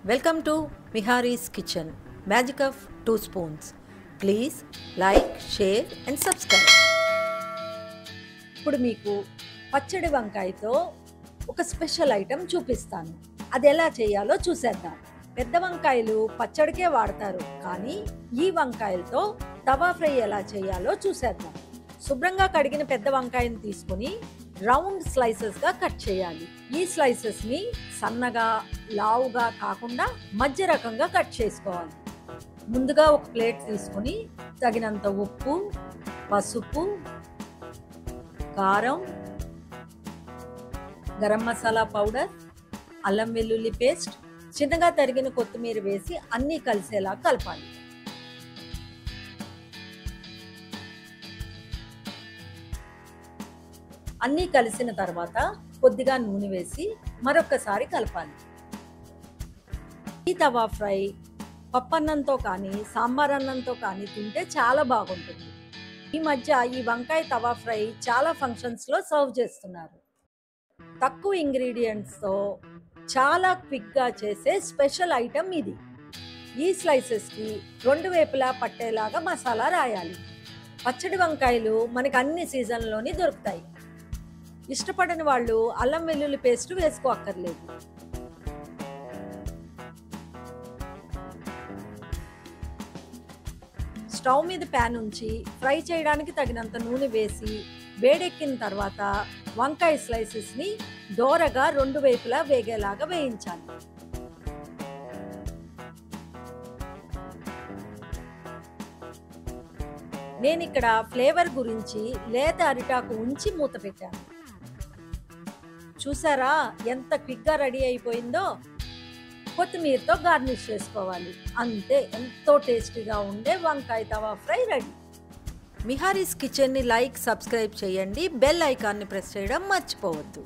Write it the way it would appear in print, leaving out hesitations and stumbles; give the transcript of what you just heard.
Welcome to Mihari's Kitchen, Magic of 2 spoons. Please like, share and subscribe. ఇప్పుడు మీకు పచ్చడి వంకాయతో ఒక స్పెషల్ ఐటెం చూపిస్తాను. అది ఎలా చేయాలో చూసేద్దాం. పెద్ద వంకాయలు పచ్చడికే వాడతారు, కానీ ఈ వంకాయలతో తవా ఫ్రై ఎలా చేయాలో చూసేద్దాం. శుభ్రంగా కడిగిన పెద్ద వంకాయను తీసుకొని రౌండ్ స్లైసెస్గా కట్ చేయాలి. ఈ స్లైసెస్ని సన్నగా లావుగా కాకుండా మధ్య రకంగా కట్ చేసుకోవాలి. ముందుగా ఒక ప్లేట్ తీసుకొని తగినంత ఉప్పు, పసుపు, కారం, గరం మసాలా పౌడర్, అల్లం వెల్లుల్లి పేస్ట్, చిన్నగా తరిగిన కొత్తిమీర వేసి అన్నీ కలిసేలా కలపాలి. అన్నీ కలిసిన తర్వాత కొద్దిగా నూనె వేసి మరొకసారి కలపాలి. ఈ తవా ఫ్రై పప్పన్నంతో కానీ సాంబార్ అన్నంతో కానీ తింటే చాలా బాగుంటుంది. ఈ మధ్య ఈ వంకాయ తవా ఫ్రై చాలా ఫంక్షన్స్లో సర్వ్ చేస్తున్నారు. తక్కువ ఇంగ్రీడియంట్స్తో చాలా క్విక్గా చేసే స్పెషల్ ఐటెం ఇది. ఈ స్లైసెస్కి రెండు వైపులా పట్టేలాగా మసాలా రాయాలి. పచ్చడి వంకాయలు మనకు అన్ని సీజన్లోని దొరుకుతాయి. ఇష్టపడని వాళ్ళు అల్లం వెల్లుల్లి పేస్ట్ వేసుకోక్కర్లేదు. స్టవ్ మీద ప్యాన్ ఉంచి ఫ్రై చేయడానికి తగినంత నూనె వేసి వేడెక్కిన తర్వాత వంకాయ స్లైసెస్ని దోరగా రెండు వైపులా వేగేలాగా వేయించాలి. నేను ఇక్కడ ఫ్లేవర్ గురించి లేత అరిటాకు ఉంచి మూత పెట్టాను. చూసారా ఎంత క్విక్గా రెడీ అయిపోయిందో. కొత్తిమీరతో గార్నిష్ చేసుకోవాలి. అంతే, ఎంతో టేస్టీగా ఉండే వంకాయ తవా ఫ్రై రెడీ. మిహారీస్ కిచెన్ని లైక్, సబ్స్క్రైబ్ చేయండి. బెల్ ఐకాన్ని ప్రెస్ చేయడం మర్చిపోవద్దు.